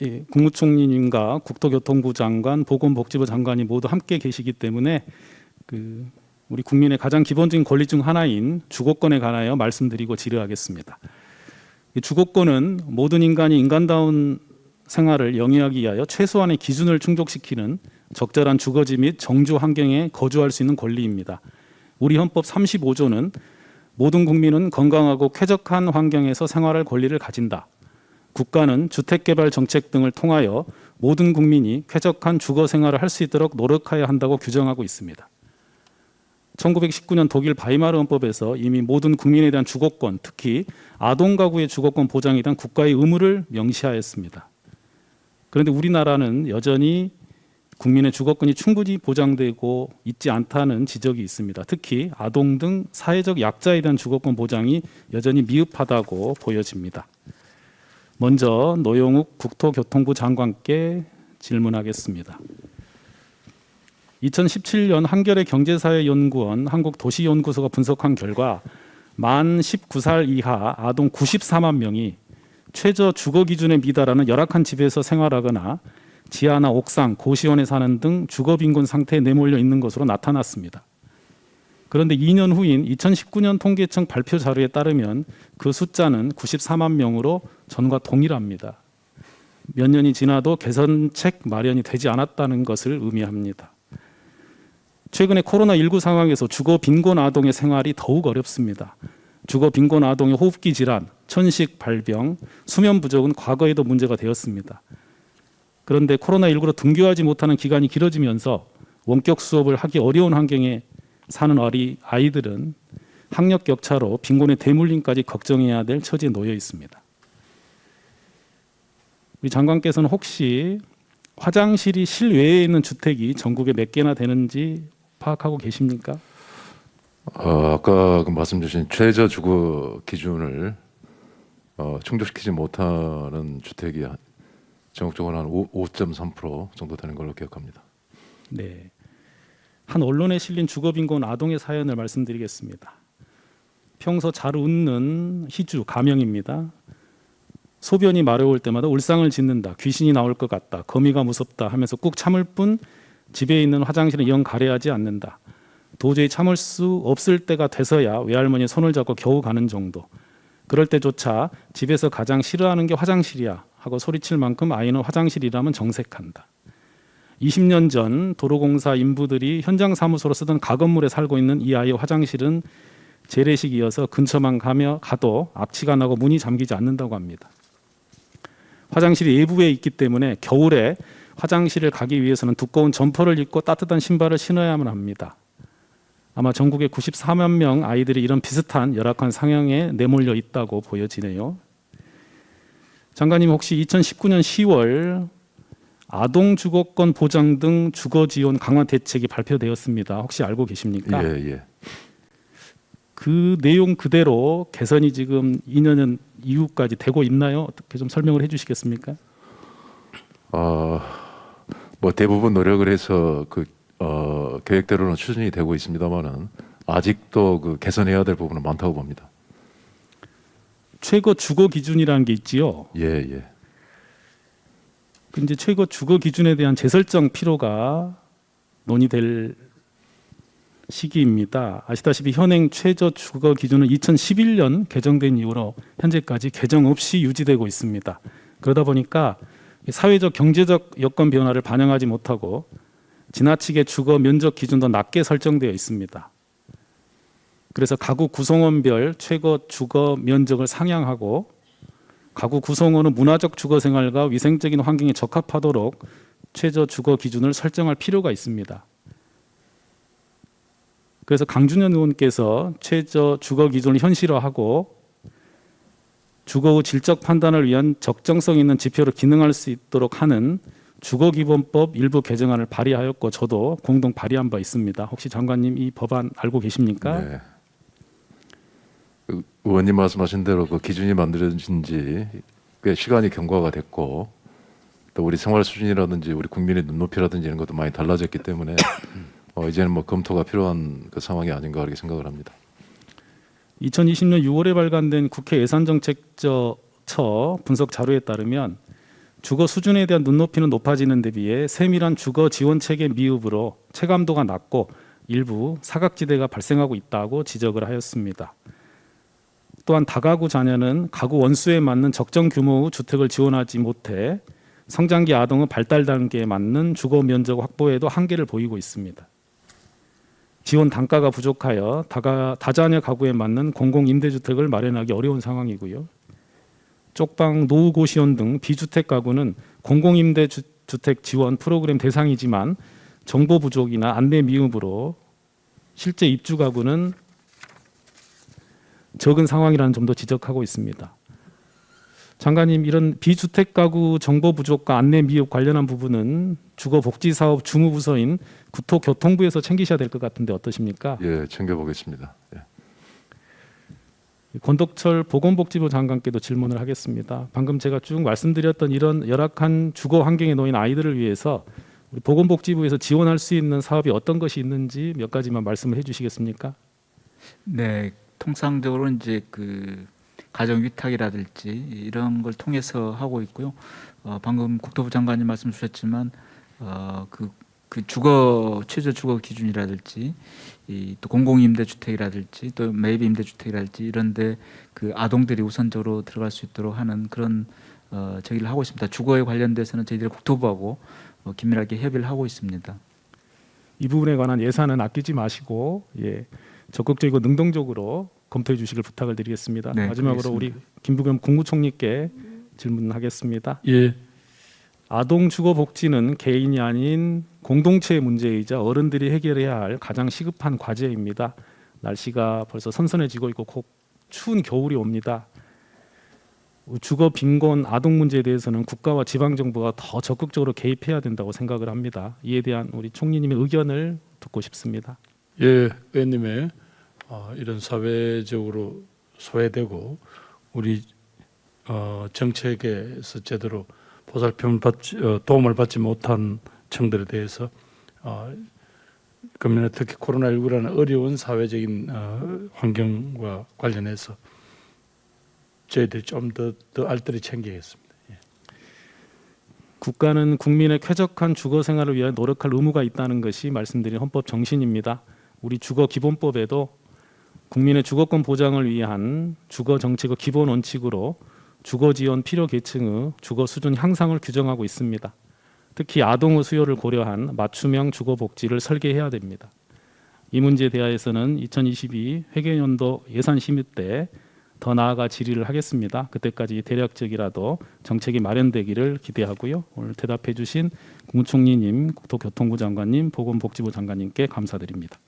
예, 국무총리님과 국토교통부 장관, 보건복지부 장관이 모두 함께 계시기 때문에 우리 국민의 가장 기본적인 권리 중 하나인 주거권에 관하여 말씀드리고 지르하겠습니다. 주거권은 모든 인간이 인간다운 생활을 영위하기 위하여 최소한의 기준을 충족시키는 적절한 주거지 및 정주 환경에 거주할 수 있는 권리입니다. 우리 헌법 35조는 모든 국민은 건강하고 쾌적한 환경에서 생활할 권리를 가진다. 국가는 주택개발 정책 등을 통하여 모든 국민이 쾌적한 주거 생활을 할 수 있도록 노력해야 한다고 규정하고 있습니다. 1919년 독일 바이마르 헌법에서 이미 모든 국민에 대한 주거권, 특히 아동 가구의 주거권 보장에 대한 국가의 의무를 명시하였습니다. 그런데 우리나라는 여전히 국민의 주거권이 충분히 보장되고 있지 않다는 지적이 있습니다. 특히 아동 등 사회적 약자에 대한 주거권 보장이 여전히 미흡하다고 보여집니다. 먼저 노영욱 국토교통부 장관께 질문하겠습니다. 2017년 한겨레 경제사회연구원 한국도시연구소가 분석한 결과 만 19살 이하 아동 94만 명이 최저 주거 기준에 미달하는 열악한 집에서 생활하거나 지하나 옥상, 고시원에 사는 등 주거 빈곤 상태에 내몰려 있는 것으로 나타났습니다. 그런데 2년 후인 2019년 통계청 발표 자료에 따르면 그 숫자는 94만 명으로 전과 동일합니다. 몇 년이 지나도 개선책 마련이 되지 않았다는 것을 의미합니다. 최근에 코로나19 상황에서 주거 빈곤 아동의 생활이 더욱 어렵습니다. 주거 빈곤 아동의 호흡기 질환, 천식 발병, 수면 부족은 과거에도 문제가 되었습니다. 그런데 코로나19로 등교하지 못하는 기간이 길어지면서 원격 수업을 하기 어려운 환경에 사는 아이들은 학력 격차로 빈곤의 대물림까지 걱정해야 될 처지에 놓여 있습니다. 우리 장관께서는 혹시 화장실이 실외에 있는 주택이 전국에 몇 개나 되는지 파악하고 계십니까? 아까 말씀 주신 최저 주거 기준을 충족시키지 못하는 주택이 전국적으로 한 5.3% 정도 되는 걸로 기억합니다. 네, 한 언론에 실린 주거빈곤 아동의 사연을 말씀드리겠습니다. 평소 잘 웃는 희주 가명입니다. 소변이 마려울 때마다 울상을 짓는다. 귀신이 나올 것 같다. 거미가 무섭다 하면서 꾹 참을 뿐 집에 있는 화장실은 영 가려하지 않는다. 도저히 참을 수 없을 때가 돼서야 외할머니 손을 잡고 겨우 가는 정도. 그럴 때조차 집에서 가장 싫어하는 게 화장실이야 하고 소리칠 만큼 아이는 화장실이라면 정색한다. 20년 전 도로공사 인부들이 현장 사무소로 쓰던 가건물에 살고 있는 이 아이의 화장실은 재래식이어서 근처만 가도 압취가 나고 문이 잠기지 않는다고 합니다. 화장실이 외부에 있기 때문에 겨울에 화장실을 가기 위해서는 두꺼운 점퍼를 입고 따뜻한 신발을 신어야만 합니다. 아마 전국에 94만 명 아이들이 이런 비슷한 열악한 상황에 내몰려 있다고 보여지네요. 장관님, 혹시 2019년 10월 아동 주거권 보장 등 주거 지원 강화 대책이 발표되었습니다. 혹시 알고 계십니까? 예. 그 내용 그대로 개선이 지금 2년 이후까지 되고 있나요? 어떻게 좀 설명을 해주시겠습니까? 뭐 대부분 노력을 해서 계획대로는 추진이 되고 있습니다만은 아직도 개선해야 될 부분은 많다고 봅니다. 최고 주거 기준이라는 게 있지요. 예. 근데 최고 주거 기준에 대한 재설정 필요가 논의될 시기입니다. 아시다시피 현행 최저 주거 기준은 2011년 개정된 이후로 현재까지 개정 없이 유지되고 있습니다. 그러다 보니까 사회적 경제적 여건 변화를 반영하지 못하고 지나치게 주거 면적 기준도 낮게 설정되어 있습니다. 그래서 가구 구성원별 최고 주거 면적을 상향하고 가구 구성원은 문화적 주거 생활과 위생적인 환경에 적합하도록 최저 주거 기준을 설정할 필요가 있습니다. 그래서 강준현 의원께서 최저 주거 기준을 현실화하고 주거 후 질적 판단을 위한 적정성 있는 지표로 기능할 수 있도록 하는 주거기본법 일부 개정안을 발의하였고 저도 공동 발의한 바 있습니다. 혹시 장관님 이 법안 알고 계십니까? 네. 의원님 말씀하신 대로 그 기준이 만들어진 지 꽤 시간이 경과가 됐고 또 우리 생활 수준이라든지 우리 국민의 눈높이라든지 이런 것도 많이 달라졌기 때문에 이제는 뭐 검토가 필요한 그 상황이 아닌가 그렇게 생각을 합니다. 2020년 6월에 발간된 국회 예산정책처 분석 자료에 따르면 주거 수준에 대한 눈높이는 높아지는 데 비해 세밀한 주거 지원 체계 미흡으로 체감도가 낮고 일부 사각지대가 발생하고 있다고 지적을 하였습니다. 또한 다가구 자녀는 가구 원수에 맞는 적정 규모의 주택을 지원하지 못해 성장기 아동의 발달 단계에 맞는 주거 면적 확보에도 한계를 보이고 있습니다. 지원 단가가 부족하여 다자녀 가구에 맞는 공공임대주택을 마련하기 어려운 상황이고요. 쪽방, 노후고시원 등 비주택 가구는 공공임대주택 지원 프로그램 대상이지만 정보 부족이나 안내 미흡으로 실제 입주 가구는 적은 상황이라는 점도 지적하고 있습니다. 장관님, 이런 비주택 가구 정보 부족과 안내 미흡 관련한 부분은 주거복지사업 주무부서인 국토교통부에서 챙기셔야 될 것 같은데 어떠십니까? 예, 챙겨보겠습니다. 예. 권덕철 보건복지부 장관께도 질문을 하겠습니다. 방금 제가 쭉 말씀드렸던 이런 열악한 주거 환경에 놓인 아이들을 위해서 우리 보건복지부에서 지원할 수 있는 사업이 어떤 것이 있는지 몇 가지만 말씀을 해주시겠습니까? 네, 통상적으로 이제 그 가정 위탁이라든지 이런 걸 통해서 하고 있고요. 방금 국토부 장관님 말씀 주셨지만 그 주거 최저 주거 기준이라든지 또 공공임대주택이라든지 또 매입 임대주택이라든지 이런데 그 아동들이 우선적으로 들어갈 수 있도록 하는 그런 저기를 하고 있습니다. 주거에 관련돼서는 저희들이 국토부하고 긴밀하게 협의를 하고 있습니다. 이 부분에 관한 예산은 아끼지 마시고 적극적이고 능동적으로 검토해 주시길 부탁을 드리겠습니다. 네, 마지막으로 우리 김부겸 국무총리께 질문하겠습니다. 예, 아동 주거 복지는 개인이 아닌 공동체의 문제이자 어른들이 해결해야 할 가장 시급한 과제입니다. 날씨가 벌써 선선해지고 있고 곧 추운 겨울이 옵니다. 주거 빈곤 아동 문제에 대해서는 국가와 지방 정부가 더 적극적으로 개입해야 된다고 생각을 합니다. 이에 대한 우리 총리님의 의견을 듣고 싶습니다. 예, 의원님의 이런 사회적으로 소외되고 우리 정책에서 제대로 보살핌을 도움을 받지 못한 층들에 대해서 금년에 특히 코로나19라는 어려운 사회적인 환경과 관련해서 저희들이 좀 더 알뜰히 챙기겠습니다. 예. 국가는 국민의 쾌적한 주거 생활을 위해 노력할 의무가 있다는 것이 말씀드린 헌법 정신입니다. 우리 주거 기본법에도 국민의 주거권 보장을 위한 주거 정책의 기본 원칙으로 주거 지원 필요 계층의 주거 수준 향상을 규정하고 있습니다. 특히 아동의 수요를 고려한 맞춤형 주거 복지를 설계해야 됩니다. 이 문제에 대하여서는 2022 회계연도 예산 심의 때 더 나아가 질의를 하겠습니다. 그때까지 대략적이라도 정책이 마련되기를 기대하고요. 오늘 대답해 주신 국무총리님, 국토교통부 장관님, 보건복지부 장관님께 감사드립니다.